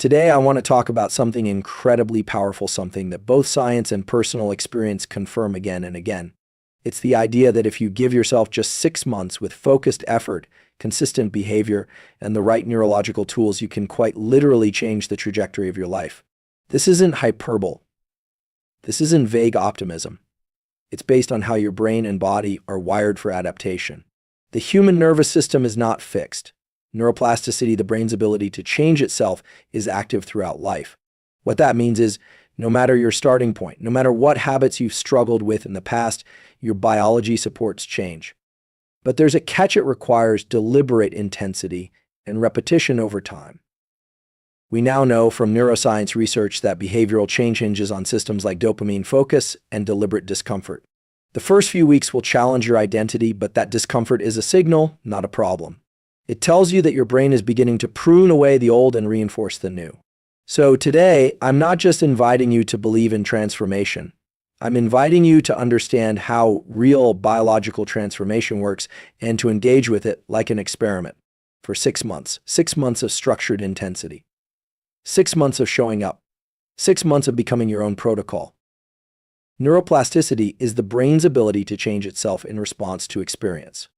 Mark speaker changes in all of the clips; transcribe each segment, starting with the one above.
Speaker 1: Today, I want to talk about something incredibly powerful, something that both science and personal experience confirm again and again. It's the idea that if you give yourself just 6 months with focused effort, consistent behavior, and the right neurological tools, you can quite literally change the trajectory of your life. This isn't hyperbole. This isn't vague optimism. It's based on how your brain and body are wired for adaptation. The human nervous system is not fixed. Neuroplasticity, the brain's ability to change itself, is active throughout life. What that means is, no matter your starting point, no matter what habits you've struggled with in the past, your biology supports change. But there's a catch: it requires deliberate intensity and repetition over time. We now know from neuroscience research that behavioral change hinges on systems like dopamine, focus, and deliberate discomfort. The first few weeks will challenge your identity, but that discomfort is a signal, not a problem. It tells you that your brain is beginning to prune away the old and reinforce the new. So today, I'm not just inviting you to believe in transformation. I'm inviting you to understand how real biological transformation works and to engage with it like an experiment. For 6 months, 6 months of structured intensity, 6 months of showing up, 6 months of becoming your own protocol. Neuroplasticity is the brain's ability to change itself in response to experience.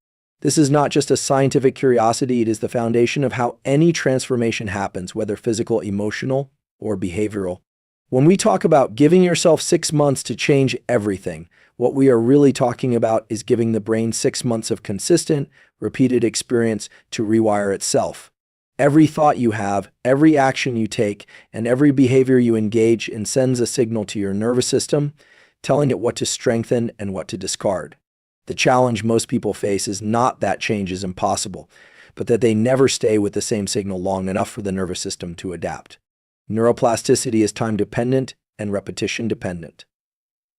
Speaker 1: This is not just a scientific curiosity, it is the foundation of how any transformation happens, whether physical, emotional, or behavioral. When we talk about giving yourself 6 months to change everything, what we are really talking about is giving the brain 6 months of consistent, repeated experience to rewire itself. Every thought you have, every action you take, and every behavior you engage in sends a signal to your nervous system, telling it what to strengthen and what to discard. The challenge most people face is not that change is impossible, but that they never stay with the same signal long enough for the nervous system to adapt. Neuroplasticity is time-dependent and repetition-dependent.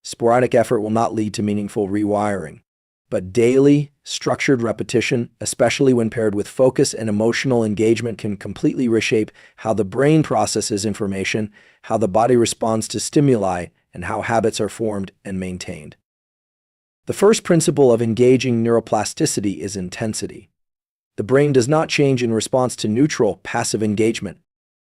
Speaker 1: Sporadic effort will not lead to meaningful rewiring, but daily, structured repetition, especially when paired with focus and emotional engagement, can completely reshape how the brain processes information, how the body responds to stimuli, and how habits are formed and maintained. The first principle of engaging neuroplasticity is intensity. The brain does not change in response to neutral, passive engagement.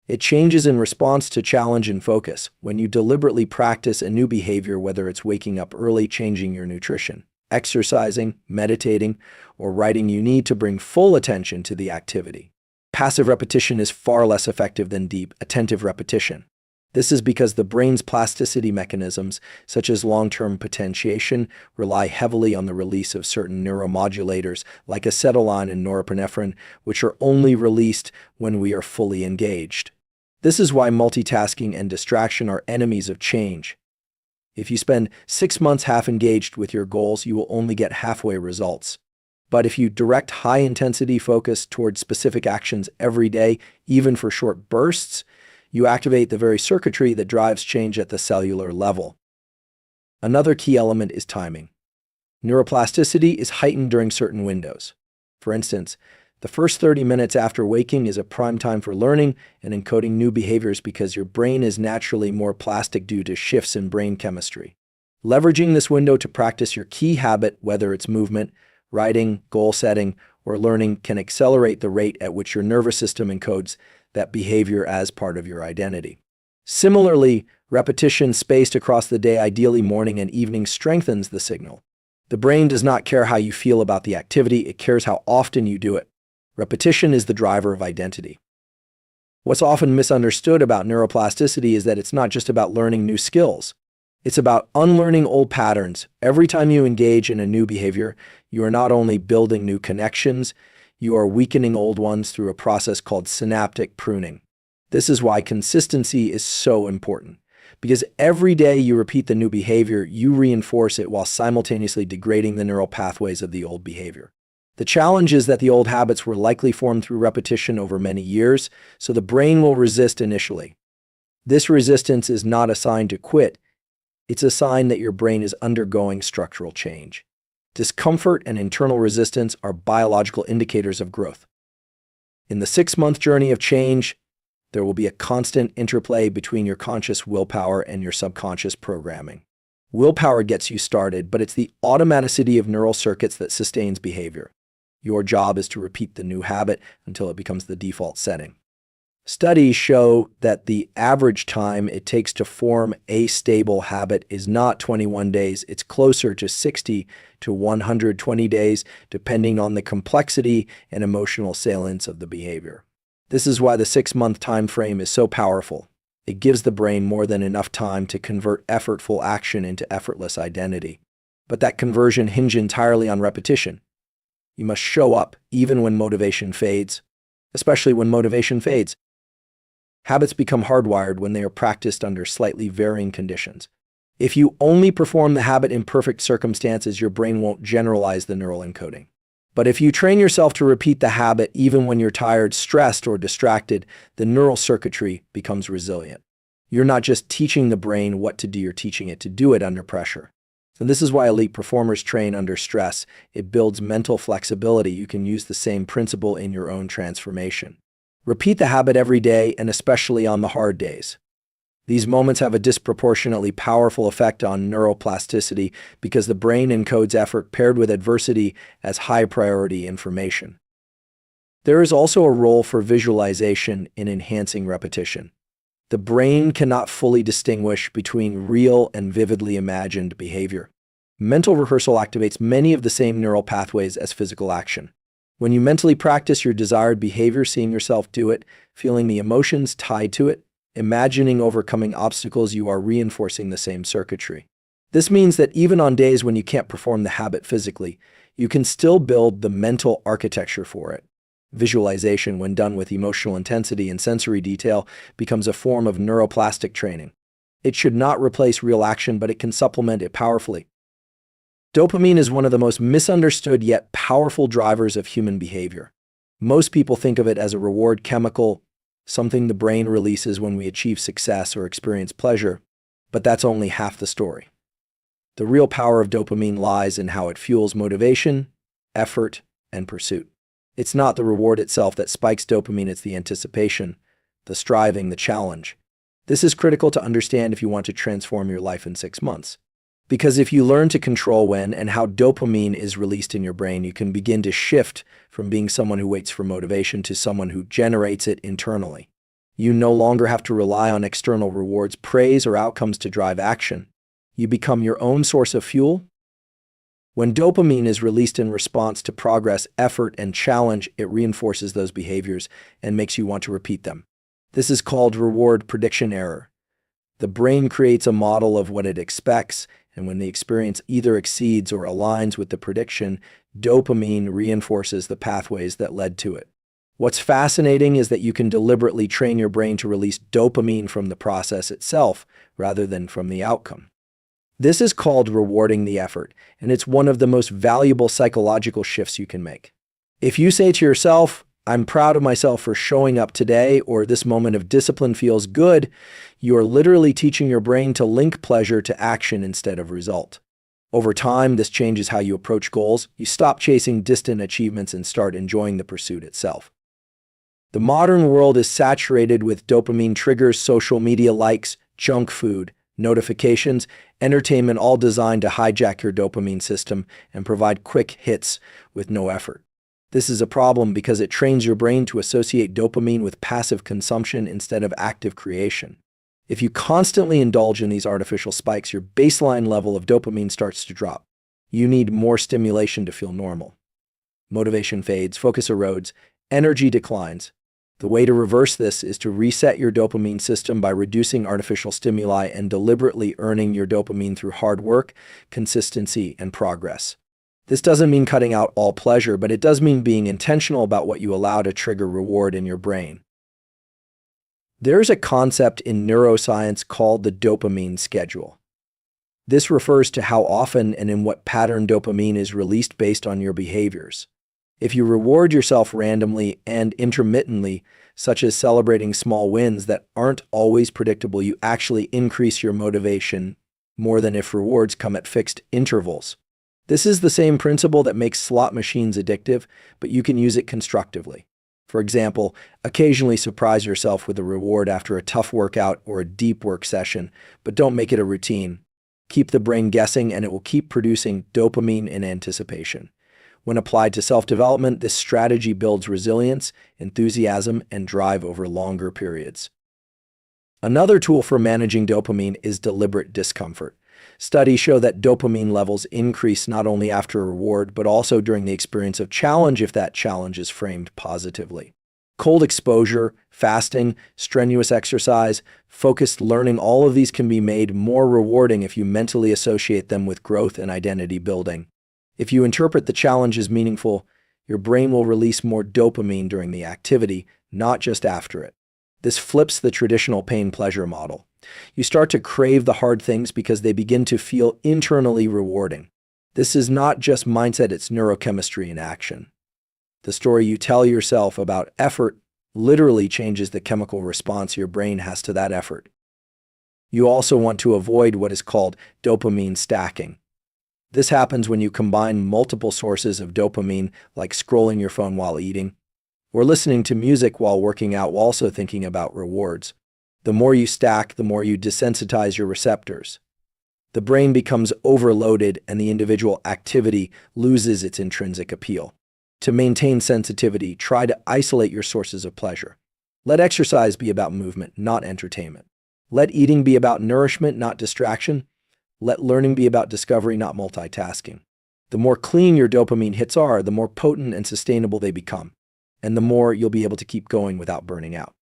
Speaker 1: It changes in response to challenge and focus. When you deliberately practice a new behavior, whether it's waking up early, changing your nutrition, exercising, meditating, or writing, you need to bring full attention to the activity. Passive repetition is far less effective than deep, attentive repetition. This is because the brain's plasticity mechanisms, such as long-term potentiation, rely heavily on the release of certain neuromodulators like acetylcholine and norepinephrine, which are only released when we are fully engaged. This is why multitasking and distraction are enemies of change. If you spend 6 months half engaged with your goals, you will only get halfway results. But if you direct high-intensity focus towards specific actions every day, even for short bursts, you activate the very circuitry that drives change at the cellular level. Another key element is timing. Neuroplasticity is heightened during certain windows. For instance, the first 30 minutes after waking is a prime time for learning and encoding new behaviors because your brain is naturally more plastic due to shifts in brain chemistry. Leveraging this window to practice your key habit, whether it's movement, writing, goal setting, or learning, can accelerate the rate at which your nervous system encodes that behavior as part of your identity. Similarly, repetition spaced across the day, ideally morning and evening, strengthens the signal. The brain does not care how you feel about the activity, it cares how often you do it. Repetition is the driver of identity. What's often misunderstood about neuroplasticity is that it's not just about learning new skills. It's about unlearning old patterns. Every time you engage in a new behavior, you are not only building new connections, you are weakening old ones through a process called synaptic pruning. This is why consistency is so important, because every day you repeat the new behavior, you reinforce it while simultaneously degrading the neural pathways of the old behavior. The challenge is that the old habits were likely formed through repetition over many years, so the brain will resist initially. This resistance is not a sign to quit. It's a sign that your brain is undergoing structural change. Discomfort and internal resistance are biological indicators of growth. In the 6-month journey of change, there will be a constant interplay between your conscious willpower and your subconscious programming. Willpower gets you started, but it's the automaticity of neural circuits that sustains behavior. Your job is to repeat the new habit until it becomes the default setting. Studies show that the average time it takes to form a stable habit is not 21 days, it's closer to 60 to 120 days, depending on the complexity and emotional salience of the behavior. This is why the 6-month time frame is so powerful. It gives the brain more than enough time to convert effortful action into effortless identity. But that conversion hinges entirely on repetition. You must show up even when motivation fades, especially when motivation fades. Habits become hardwired when they are practiced under slightly varying conditions. If you only perform the habit in perfect circumstances, your brain won't generalize the neural encoding. But if you train yourself to repeat the habit even when you're tired, stressed, or distracted, the neural circuitry becomes resilient. You're not just teaching the brain what to do, you're teaching it to do it under pressure. And this is why elite performers train under stress. It builds mental flexibility. You can use the same principle in your own transformation. Repeat the habit every day, and especially on the hard days. These moments have a disproportionately powerful effect on neuroplasticity because the brain encodes effort paired with adversity as high-priority information. There is also a role for visualization in enhancing repetition. The brain cannot fully distinguish between real and vividly imagined behavior. Mental rehearsal activates many of the same neural pathways as physical action. When you mentally practice your desired behavior, seeing yourself do it, feeling the emotions tied to it, imagining overcoming obstacles, you are reinforcing the same circuitry. This means that even on days when you can't perform the habit physically, you can still build the mental architecture for it. Visualization, when done with emotional intensity and sensory detail, becomes a form of neuroplastic training. It should not replace real action, but it can supplement it powerfully. Dopamine is one of the most misunderstood yet powerful drivers of human behavior. Most people think of it as a reward chemical, something the brain releases when we achieve success or experience pleasure, but that's only half the story. The real power of dopamine lies in how it fuels motivation, effort, and pursuit. It's not the reward itself that spikes dopamine, it's the anticipation, the striving, the challenge. This is critical to understand if you want to transform your life in 6 months. Because if you learn to control when and how dopamine is released in your brain, you can begin to shift from being someone who waits for motivation to someone who generates it internally. You no longer have to rely on external rewards, praise, or outcomes to drive action. You become your own source of fuel. When dopamine is released in response to progress, effort, and challenge, it reinforces those behaviors and makes you want to repeat them. This is called reward prediction error. The brain creates a model of what it expects, and when the experience either exceeds or aligns with the prediction, dopamine reinforces the pathways that led to it. What's fascinating is that you can deliberately train your brain to release dopamine from the process itself rather than from the outcome. This is called rewarding the effort, and it's one of the most valuable psychological shifts you can make. If you say to yourself, "I'm proud of myself for showing up today," or "this moment of discipline feels good," you are literally teaching your brain to link pleasure to action instead of result. Over time, this changes how you approach goals. You stop chasing distant achievements and start enjoying the pursuit itself. The modern world is saturated with dopamine triggers, social media likes, junk food, notifications, entertainment, all designed to hijack your dopamine system and provide quick hits with no effort. This is a problem because it trains your brain to associate dopamine with passive consumption instead of active creation. If you constantly indulge in these artificial spikes, your baseline level of dopamine starts to drop. You need more stimulation to feel normal. Motivation fades, focus erodes, energy declines. The way to reverse this is to reset your dopamine system by reducing artificial stimuli and deliberately earning your dopamine through hard work, consistency, and progress. This doesn't mean cutting out all pleasure, but it does mean being intentional about what you allow to trigger reward in your brain. There's a concept in neuroscience called the dopamine schedule. This refers to how often and in what pattern dopamine is released based on your behaviors. If you reward yourself randomly and intermittently, such as celebrating small wins that aren't always predictable, you actually increase your motivation more than if rewards come at fixed intervals. This is the same principle that makes slot machines addictive, but you can use it constructively. For example, occasionally surprise yourself with a reward after a tough workout or a deep work session, but don't make it a routine. Keep the brain guessing and it will keep producing dopamine in anticipation. When applied to self-development, this strategy builds resilience, enthusiasm, and drive over longer periods. Another tool for managing dopamine is deliberate discomfort. Studies show that dopamine levels increase not only after a reward, but also during the experience of challenge if that challenge is framed positively. Cold exposure, fasting, strenuous exercise, focused learning, all of these can be made more rewarding if you mentally associate them with growth and identity building. If you interpret the challenge as meaningful, your brain will release more dopamine during the activity, not just after it. This flips the traditional pain-pleasure model. You start to crave the hard things because they begin to feel internally rewarding. This is not just mindset, it's neurochemistry in action. The story you tell yourself about effort literally changes the chemical response your brain has to that effort. You also want to avoid what is called dopamine stacking. This happens when you combine multiple sources of dopamine, like scrolling your phone while eating, or listening to music while working out while also thinking about rewards. The more you stack, the more you desensitize your receptors. The brain becomes overloaded and the individual activity loses its intrinsic appeal. To maintain sensitivity, try to isolate your sources of pleasure. Let exercise be about movement, not entertainment. Let eating be about nourishment, not distraction. Let learning be about discovery, not multitasking. The more clean your dopamine hits are, the more potent and sustainable they become, and the more you'll be able to keep going without burning out.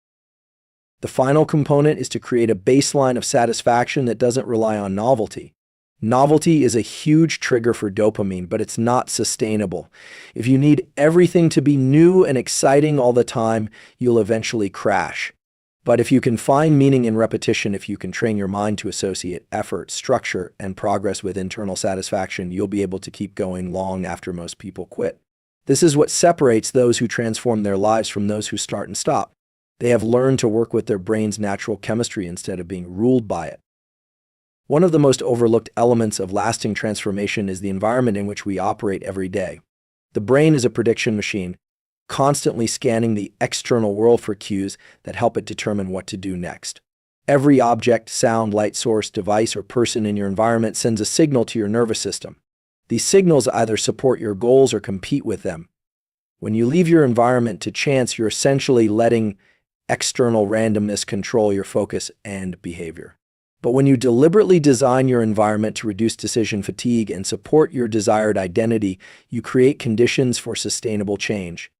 Speaker 1: The final component is to create a baseline of satisfaction that doesn't rely on novelty. Novelty is a huge trigger for dopamine, but it's not sustainable. If you need everything to be new and exciting all the time, you'll eventually crash. But if you can find meaning in repetition, if you can train your mind to associate effort, structure, and progress with internal satisfaction, you'll be able to keep going long after most people quit. This is what separates those who transform their lives from those who start and stop. They have learned to work with their brain's natural chemistry instead of being ruled by it. One of the most overlooked elements of lasting transformation is the environment in which we operate every day. The brain is a prediction machine, constantly scanning the external world for cues that help it determine what to do next. Every object, sound, light source, device, or person in your environment sends a signal to your nervous system. These signals either support your goals or compete with them. When you leave your environment to chance, you're essentially letting external randomness control your focus and behavior. But when you deliberately design your environment to reduce decision fatigue and support your desired identity, you create conditions for sustainable change.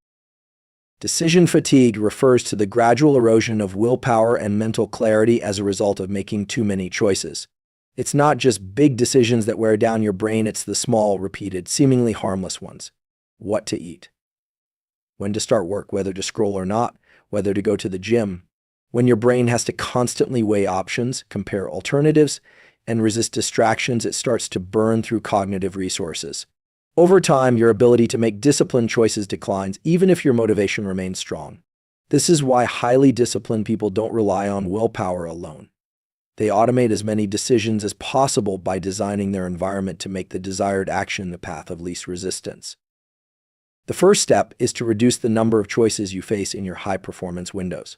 Speaker 1: Decision fatigue refers to the gradual erosion of willpower and mental clarity as a result of making too many choices. It's not just big decisions that wear down your brain, it's the small, repeated, seemingly harmless ones. What to eat, when to start work, whether to scroll or not, whether to go to the gym. When your brain has to constantly weigh options, compare alternatives, and resist distractions, it starts to burn through cognitive resources. Over time, your ability to make disciplined choices declines, even if your motivation remains strong. This is why highly disciplined people don't rely on willpower alone. They automate as many decisions as possible by designing their environment to make the desired action the path of least resistance. The first step is to reduce the number of choices you face in your high-performance windows.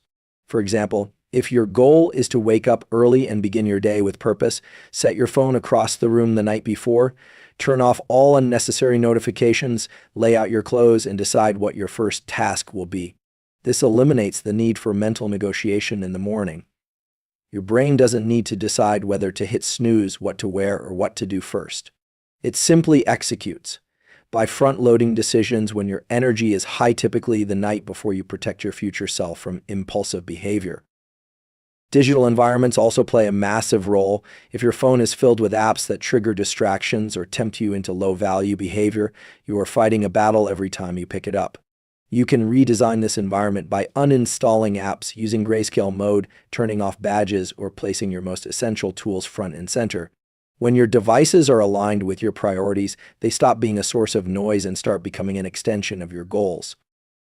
Speaker 1: For example, if your goal is to wake up early and begin your day with purpose, set your phone across the room the night before, turn off all unnecessary notifications, lay out your clothes, and decide what your first task will be. This eliminates the need for mental negotiation in the morning. Your brain doesn't need to decide whether to hit snooze, what to wear, or what to do first. It simply executes. By front-loading decisions when your energy is high, typically the night before you protect your future self from impulsive behavior. Digital environments also play a massive role. If your phone is filled with apps that trigger distractions or tempt you into low-value behavior, you are fighting a battle every time you pick it up. You can redesign this environment by uninstalling apps, using grayscale mode, turning off badges, or placing your most essential tools front and center. When your devices are aligned with your priorities, they stop being a source of noise and start becoming an extension of your goals.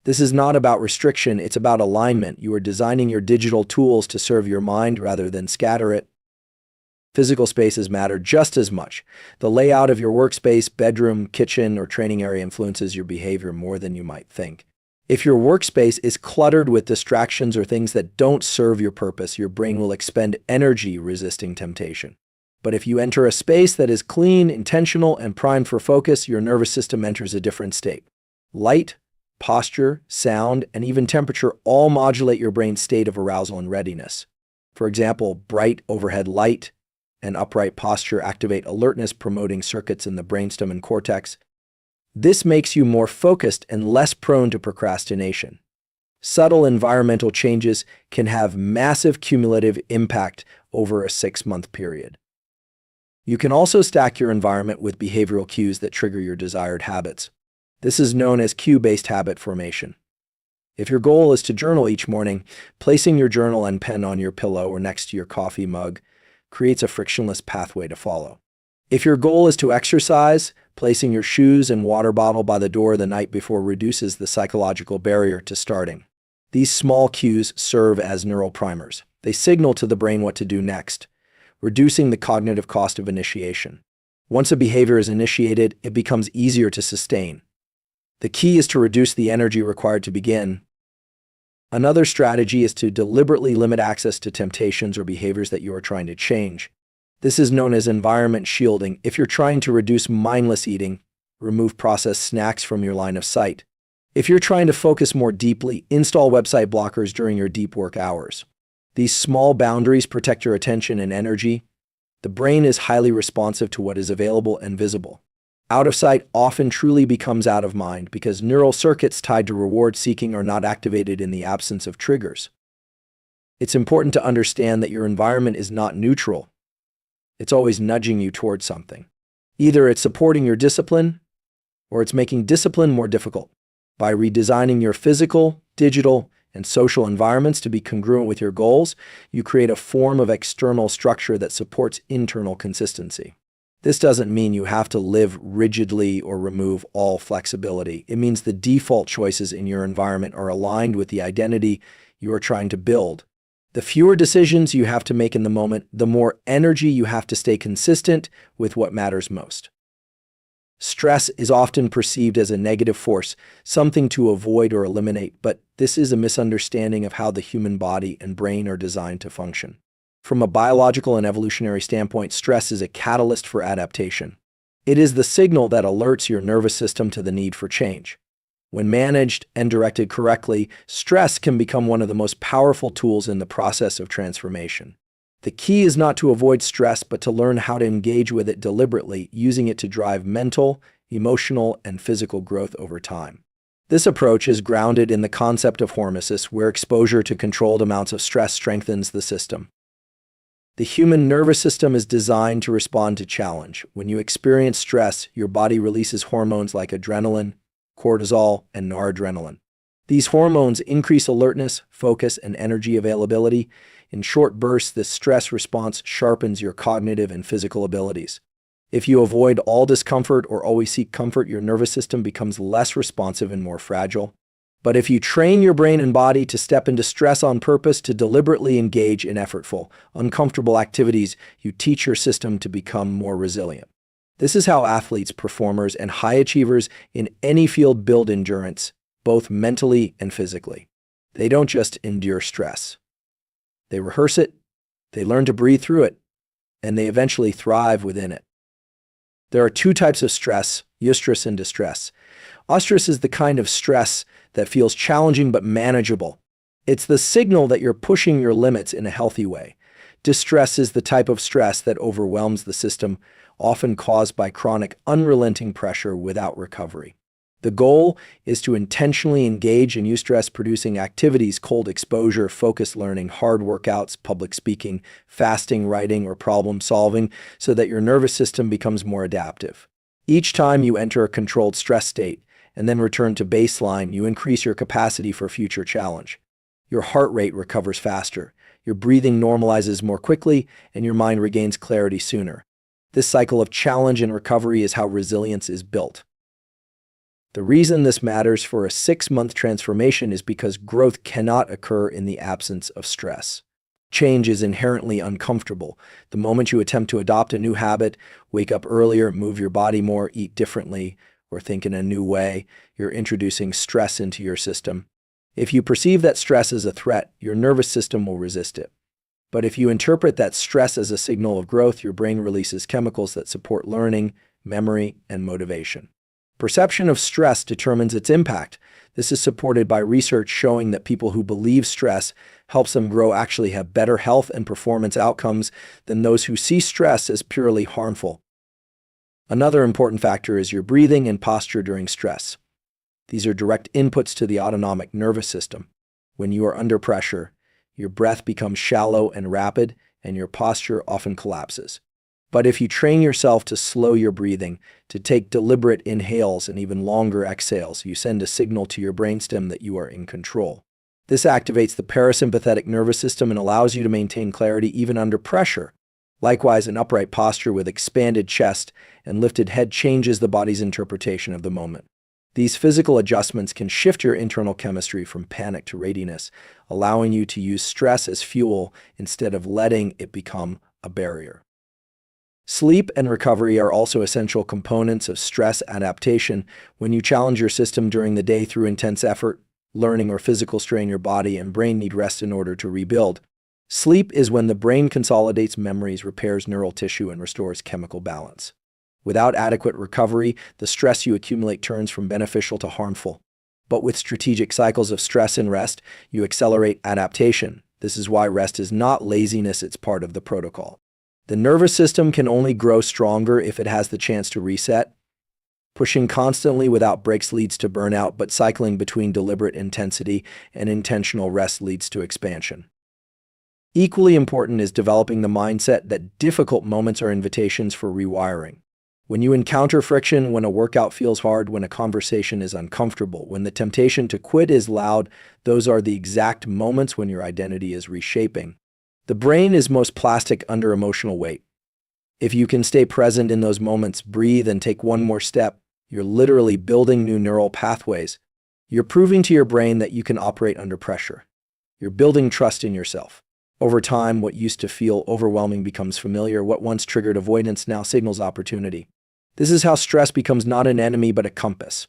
Speaker 1: This is not about restriction, it's about alignment. You are designing your digital tools to serve your mind rather than scatter it. Physical spaces matter just as much. The layout of your workspace, bedroom, kitchen, or training area influences your behavior more than you might think. If your workspace is cluttered with distractions or things that don't serve your purpose, your brain will expend energy resisting temptation. But if you enter a space that is clean, intentional, and primed for focus, your nervous system enters a different state. Light, posture, sound, and even temperature all modulate your brain's state of arousal and readiness. For example, bright overhead light and upright posture activate alertness, promoting circuits in the brainstem and cortex. This makes you more focused and less prone to procrastination. Subtle environmental changes can have massive cumulative impact over a 6-month period. You can also stack your environment with behavioral cues that trigger your desired habits. This is known as cue-based habit formation. If your goal is to journal each morning, placing your journal and pen on your pillow or next to your coffee mug creates a frictionless pathway to follow. If your goal is to exercise, placing your shoes and water bottle by the door the night before reduces the psychological barrier to starting. These small cues serve as neural primers. They signal to the brain what to do next, reducing the cognitive cost of initiation. Once a behavior is initiated, it becomes easier to sustain. The key is to reduce the energy required to begin. Another strategy is to deliberately limit access to temptations or behaviors that you are trying to change. This is known as environment shielding. If you're trying to reduce mindless eating, remove processed snacks from your line of sight. If you're trying to focus more deeply, install website blockers during your deep work hours. These small boundaries protect your attention and energy. The brain is highly responsive to what is available and visible. Out of sight often truly becomes out of mind because neural circuits tied to reward seeking are not activated in the absence of triggers. It's important to understand that your environment is not neutral. It's always nudging you towards something. Either it's supporting your discipline or it's making discipline more difficult. By redesigning your physical, digital, and social environments to be congruent with your goals, you create a form of external structure that supports internal consistency. This doesn't mean you have to live rigidly or remove all flexibility. It means the default choices in your environment are aligned with the identity you are trying to build. The fewer decisions you have to make in the moment, the more energy you have to stay consistent with what matters most. Stress is often perceived as a negative force, something to avoid or eliminate, but this is a misunderstanding of how the human body and brain are designed to function. From a biological and evolutionary standpoint, stress is a catalyst for adaptation. It is the signal that alerts your nervous system to the need for change. When managed and directed correctly, stress can become one of the most powerful tools in the process of transformation. The key is not to avoid stress, but to learn how to engage with it deliberately, using it to drive mental, emotional, and physical growth over time. This approach is grounded in the concept of hormesis, where exposure to controlled amounts of stress strengthens the system. The human nervous system is designed to respond to challenge. When you experience stress, your body releases hormones like adrenaline, cortisol, and noradrenaline. These hormones increase alertness, focus, and energy availability. In short bursts, this stress response sharpens your cognitive and physical abilities. If you avoid all discomfort or always seek comfort, your nervous system becomes less responsive and more fragile. But if you train your brain and body to step into stress on purpose, to deliberately engage in effortful, uncomfortable activities, you teach your system to become more resilient. This is how athletes, performers, and high achievers in any field build endurance, both mentally and physically. They don't just endure stress. They rehearse it, they learn to breathe through it, and they eventually thrive within it. There are two types of stress, eustress and distress. Eustress is the kind of stress that feels challenging but manageable. It's the signal that you're pushing your limits in a healthy way. Distress is the type of stress that overwhelms the system, often caused by chronic, unrelenting pressure without recovery. The goal is to intentionally engage in eustress-producing activities, cold exposure, focused learning, hard workouts, public speaking, fasting, writing, or problem solving, so that your nervous system becomes more adaptive. Each time you enter a controlled stress state and then return to baseline, you increase your capacity for future challenge. Your heart rate recovers faster, your breathing normalizes more quickly, and your mind regains clarity sooner. This cycle of challenge and recovery is how resilience is built. The reason this matters for a 6-month transformation is because growth cannot occur in the absence of stress. Change is inherently uncomfortable. The moment you attempt to adopt a new habit, wake up earlier, move your body more, eat differently, or think in a new way, you're introducing stress into your system. If you perceive that stress as a threat, your nervous system will resist it. But if you interpret that stress as a signal of growth, your brain releases chemicals that support learning, memory, and motivation. Perception of stress determines its impact. This is supported by research showing that people who believe stress helps them grow actually have better health and performance outcomes than those who see stress as purely harmful. Another important factor is your breathing and posture during stress. These are direct inputs to the autonomic nervous system. When you are under pressure, your breath becomes shallow and rapid, and your posture often collapses. But if you train yourself to slow your breathing, to take deliberate inhales and even longer exhales, you send a signal to your brainstem that you are in control. This activates the parasympathetic nervous system and allows you to maintain clarity even under pressure. Likewise, an upright posture with expanded chest and lifted head changes the body's interpretation of the moment. These physical adjustments can shift your internal chemistry from panic to readiness, allowing you to use stress as fuel instead of letting it become a barrier. Sleep and recovery are also essential components of stress adaptation. When you challenge your system during the day through intense effort, learning, or physical strain, your body and brain need rest in order to rebuild. Sleep is when the brain consolidates memories, repairs neural tissue, and restores chemical balance. Without adequate recovery, the stress you accumulate turns from beneficial to harmful. But with strategic cycles of stress and rest, you accelerate adaptation. This is why rest is not laziness, it's part of the protocol. The nervous system can only grow stronger if it has the chance to reset. Pushing constantly without breaks leads to burnout, but cycling between deliberate intensity and intentional rest leads to expansion. Equally important is developing the mindset that difficult moments are invitations for rewiring. When you encounter friction, when a workout feels hard, when a conversation is uncomfortable, when the temptation to quit is loud, those are the exact moments when your identity is reshaping. The brain is most plastic under emotional weight. If you can stay present in those moments, breathe, and take one more step, you're literally building new neural pathways. You're proving to your brain that you can operate under pressure. You're building trust in yourself. Over time, what used to feel overwhelming becomes familiar. What once triggered avoidance now signals opportunity. This is how stress becomes not an enemy but a compass.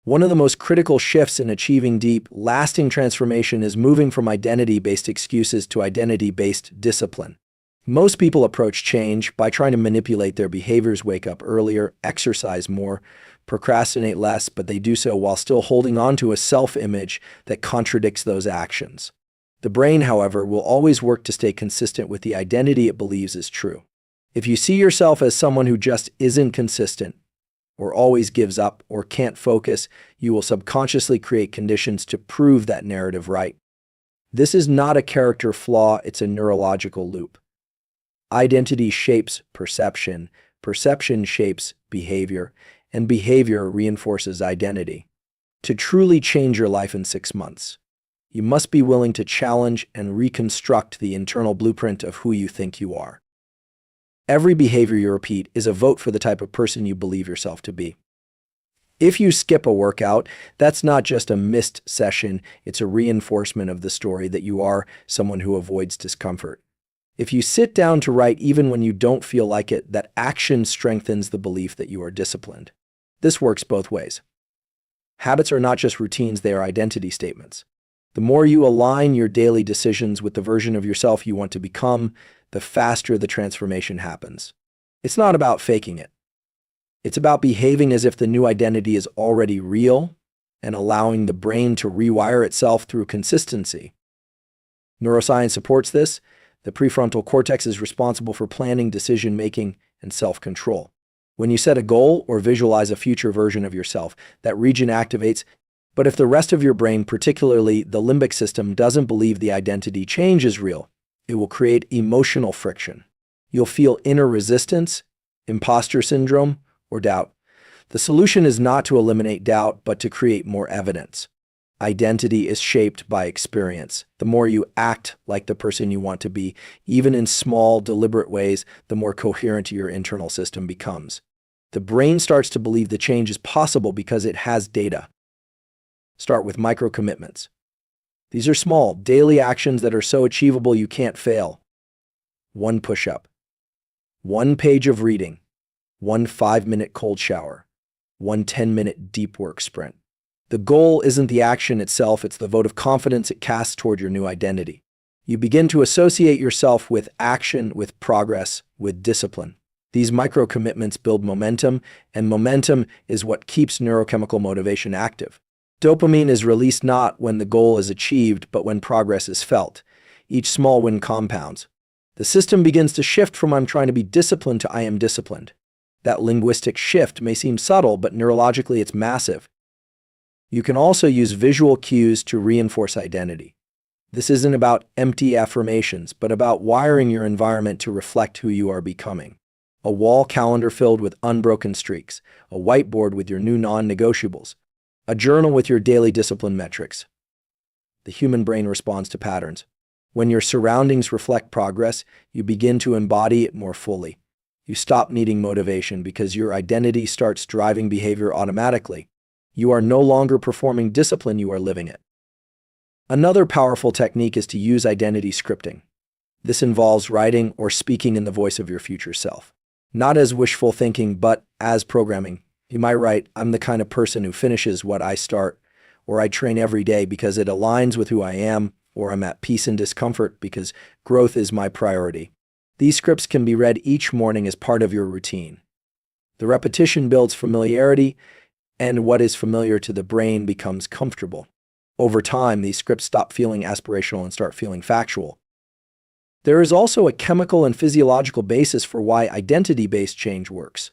Speaker 1: One of the most critical shifts in achieving deep, lasting transformation is moving from identity-based excuses to identity-based discipline. Most people approach change by trying to manipulate their behaviors, wake up earlier, exercise more, procrastinate less, but they do so while still holding on to a self-image that contradicts those actions. The brain, however, will always work to stay consistent with the identity it believes is true. If you see yourself as someone who just isn't consistent, or always gives up, or can't focus, you will subconsciously create conditions to prove that narrative right. This is not a character flaw, it's a neurological loop. Identity shapes perception, perception shapes behavior, and behavior reinforces identity. To truly change your life in 6 months, you must be willing to challenge and reconstruct the internal blueprint of who you think you are. Every behavior you repeat is a vote for the type of person you believe yourself to be. If you skip a workout, that's not just a missed session, it's a reinforcement of the story that you are someone who avoids discomfort. If you sit down to write even when you don't feel like it, that action strengthens the belief that you are disciplined. This works both ways. Habits are not just routines, they are identity statements. The more you align your daily decisions with the version of yourself you want to become, the faster the transformation happens. It's not about faking it. It's about behaving as if the new identity is already real and allowing the brain to rewire itself through consistency. Neuroscience supports this. The prefrontal cortex is responsible for planning, decision-making, and self-control. When you set a goal or visualize a future version of yourself, that region activates. But if the rest of your brain, particularly the limbic system, doesn't believe the identity change is real, it will create emotional friction. You'll feel inner resistance, imposter syndrome, or doubt. The solution is not to eliminate doubt, but to create more evidence. Identity is shaped by experience. The more you act like the person you want to be, even in small, deliberate ways, the more coherent your internal system becomes. The brain starts to believe the change is possible because it has data. Start with micro-commitments. These are small, daily actions that are so achievable you can't fail. 1 push-up. 1 page of reading. 1 5-minute cold shower. 1 10-minute deep work sprint. The goal isn't the action itself, it's the vote of confidence it casts toward your new identity. You begin to associate yourself with action, with progress, with discipline. These micro-commitments build momentum, and momentum is what keeps neurochemical motivation active. Dopamine is released not when the goal is achieved, but when progress is felt. Each small win compounds. The system begins to shift from "I'm trying to be disciplined" to "I am disciplined." That linguistic shift may seem subtle, but neurologically it's massive. You can also use visual cues to reinforce identity. This isn't about empty affirmations, but about wiring your environment to reflect who you are becoming. A wall calendar filled with unbroken streaks, a whiteboard with your new non-negotiables, a journal with your daily discipline metrics. The human brain responds to patterns. When your surroundings reflect progress, you begin to embody it more fully. You stop needing motivation because your identity starts driving behavior automatically. You are no longer performing discipline, you are living it. Another powerful technique is to use identity scripting. This involves writing or speaking in the voice of your future self. Not as wishful thinking, but as programming. You might write, "I'm the kind of person who finishes what I start," or "I train every day because it aligns with who I am," or "I'm at peace in discomfort because growth is my priority." These scripts can be read each morning as part of your routine. The repetition builds familiarity, and what is familiar to the brain becomes comfortable. Over time, these scripts stop feeling aspirational and start feeling factual. There is also a chemical and physiological basis for why identity-based change works.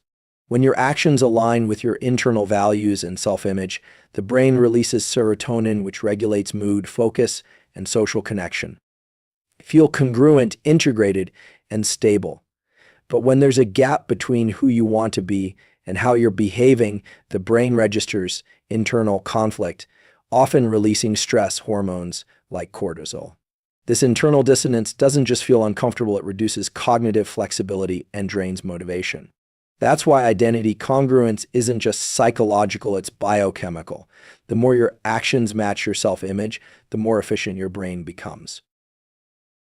Speaker 1: When your actions align with your internal values and self-image, the brain releases serotonin, which regulates mood, focus, and social connection. Feel congruent, integrated, and stable. But when there's a gap between who you want to be and how you're behaving, the brain registers internal conflict, often releasing stress hormones like cortisol. This internal dissonance doesn't just feel uncomfortable, it reduces cognitive flexibility and drains motivation. That's why identity congruence isn't just psychological, it's biochemical. The more your actions match your self-image, the more efficient your brain becomes.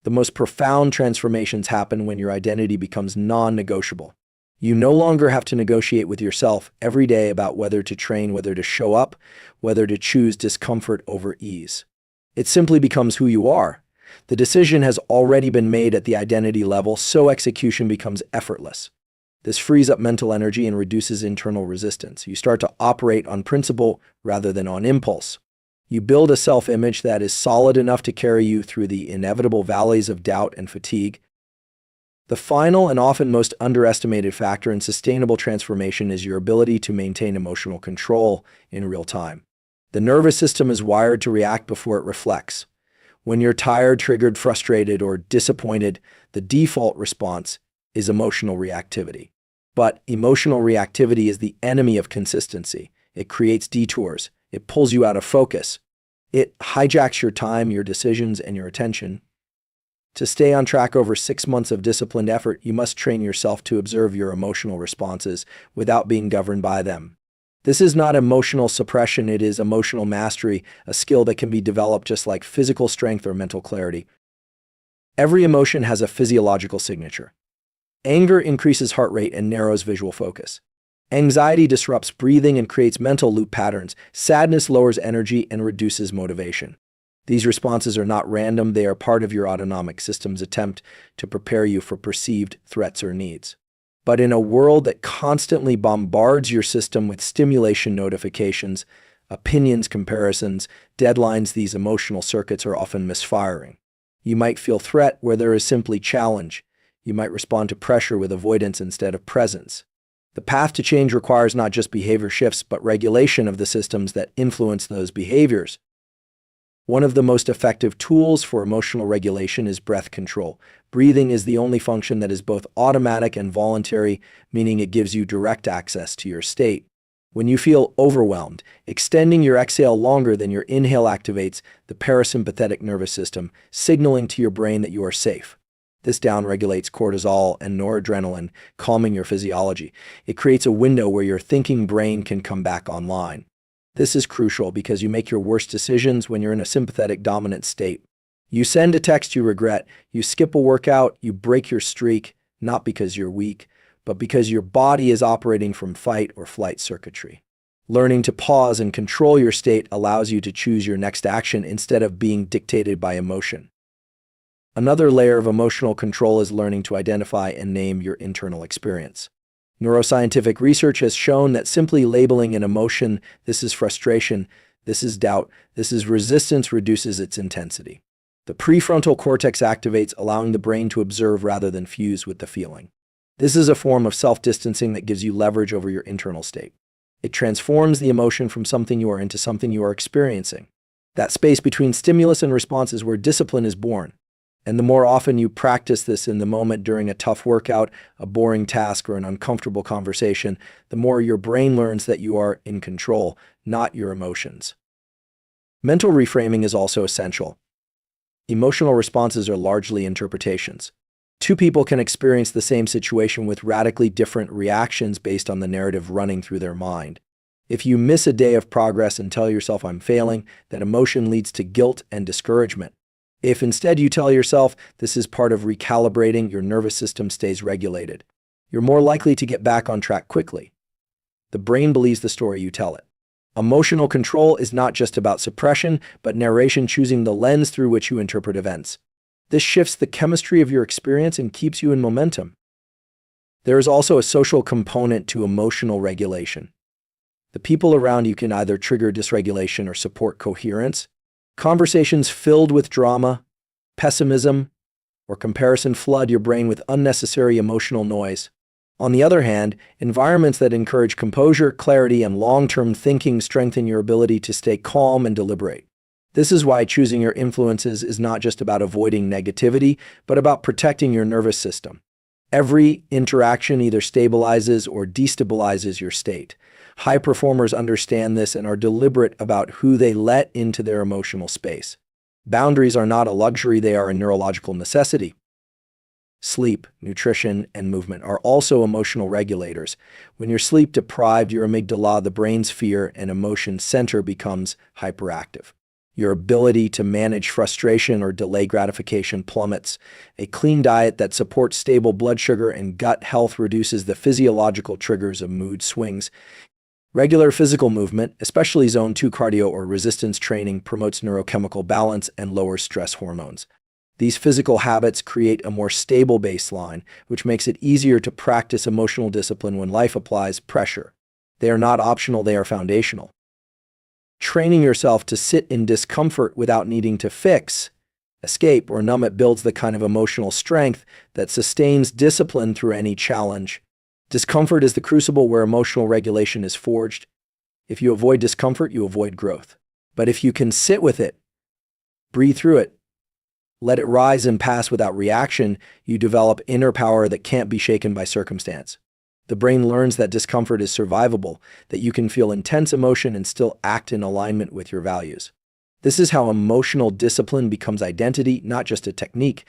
Speaker 1: The most profound transformations happen when your identity becomes non-negotiable. You no longer have to negotiate with yourself every day about whether to train, whether to show up, whether to choose discomfort over ease. It simply becomes who you are. The decision has already been made at the identity level, so execution becomes effortless. This frees up mental energy and reduces internal resistance. You start to operate on principle rather than on impulse. You build a self-image that is solid enough to carry you through the inevitable valleys of doubt and fatigue. The final and often most underestimated factor in sustainable transformation is your ability to maintain emotional control in real time. The nervous system is wired to react before it reflects. When you're tired, triggered, frustrated, or disappointed, the default response is emotional reactivity. But emotional reactivity is the enemy of consistency. It creates detours. It pulls you out of focus. It hijacks your time, your decisions, and your attention. To stay on track over 6 months of disciplined effort, you must train yourself to observe your emotional responses without being governed by them. This is not emotional suppression, it is emotional mastery, a skill that can be developed just like physical strength or mental clarity. Every emotion has a physiological signature. Anger increases heart rate and narrows visual focus. Anxiety disrupts breathing and creates mental loop patterns. Sadness lowers energy and reduces motivation. These responses are not random, they are part of your autonomic system's attempt to prepare you for perceived threats or needs. But in a world that constantly bombards your system with stimulation notifications, opinions, comparisons, deadlines, these emotional circuits are often misfiring. You might feel threat where there is simply challenge. You might respond to pressure with avoidance instead of presence. The path to change requires not just behavior shifts, but regulation of the systems that influence those behaviors. One of the most effective tools for emotional regulation is breath control. Breathing is the only function that is both automatic and voluntary, meaning it gives you direct access to your state. When you feel overwhelmed, extending your exhale longer than your inhale activates the parasympathetic nervous system, signaling to your brain that you are safe. This downregulates cortisol and noradrenaline, calming your physiology. It creates a window where your thinking brain can come back online. This is crucial because you make your worst decisions when you're in a sympathetic dominant state. You send a text you regret, you skip a workout, you break your streak, not because you're weak, but because your body is operating from fight or flight circuitry. Learning to pause and control your state allows you to choose your next action instead of being dictated by emotion. Another layer of emotional control is learning to identify and name your internal experience. Neuroscientific research has shown that simply labeling an emotion, this is frustration, this is doubt, this is resistance, reduces its intensity. The prefrontal cortex activates, allowing the brain to observe rather than fuse with the feeling. This is a form of self-distancing that gives you leverage over your internal state. It transforms the emotion from something you are into something you are experiencing. That space between stimulus and response is where discipline is born. And the more often you practice this in the moment during a tough workout, a boring task, or an uncomfortable conversation, the more your brain learns that you are in control, not your emotions. Mental reframing is also essential. Emotional responses are largely interpretations. Two people can experience the same situation with radically different reactions based on the narrative running through their mind. If you miss a day of progress and tell yourself, "I'm failing," that emotion leads to guilt and discouragement. If instead you tell yourself, "This is part of recalibrating," your nervous system stays regulated. You're more likely to get back on track quickly. The brain believes the story you tell it. Emotional control is not just about suppression, but narration, choosing the lens through which you interpret events. This shifts the chemistry of your experience and keeps you in momentum. There is also a social component to emotional regulation. The people around you can either trigger dysregulation or support coherence. Conversations filled with drama, pessimism, or comparison flood your brain with unnecessary emotional noise. On the other hand, environments that encourage composure, clarity, and long-term thinking strengthen your ability to stay calm and deliberate. This is why choosing your influences is not just about avoiding negativity, but about protecting your nervous system. Every interaction either stabilizes or destabilizes your state. High performers understand this and are deliberate about who they let into their emotional space. Boundaries are not a luxury, they are a neurological necessity. Sleep, nutrition, and movement are also emotional regulators. When you're sleep deprived, your amygdala, the brain's fear and emotion center, becomes hyperactive. Your ability to manage frustration or delay gratification plummets. A clean diet that supports stable blood sugar and gut health reduces the physiological triggers of mood swings. Regular physical movement, especially Zone 2 cardio or resistance training, promotes neurochemical balance and lowers stress hormones. These physical habits create a more stable baseline, which makes it easier to practice emotional discipline when life applies pressure. They are not optional, they are foundational. Training yourself to sit in discomfort without needing to fix, escape, or numb it builds the kind of emotional strength that sustains discipline through any challenge. Discomfort is the crucible where emotional regulation is forged. If you avoid discomfort, you avoid growth. But if you can sit with it, breathe through it, let it rise and pass without reaction, you develop inner power that can't be shaken by circumstance. The brain learns that discomfort is survivable, that you can feel intense emotion and still act in alignment with your values. This is how emotional discipline becomes identity, not just a technique.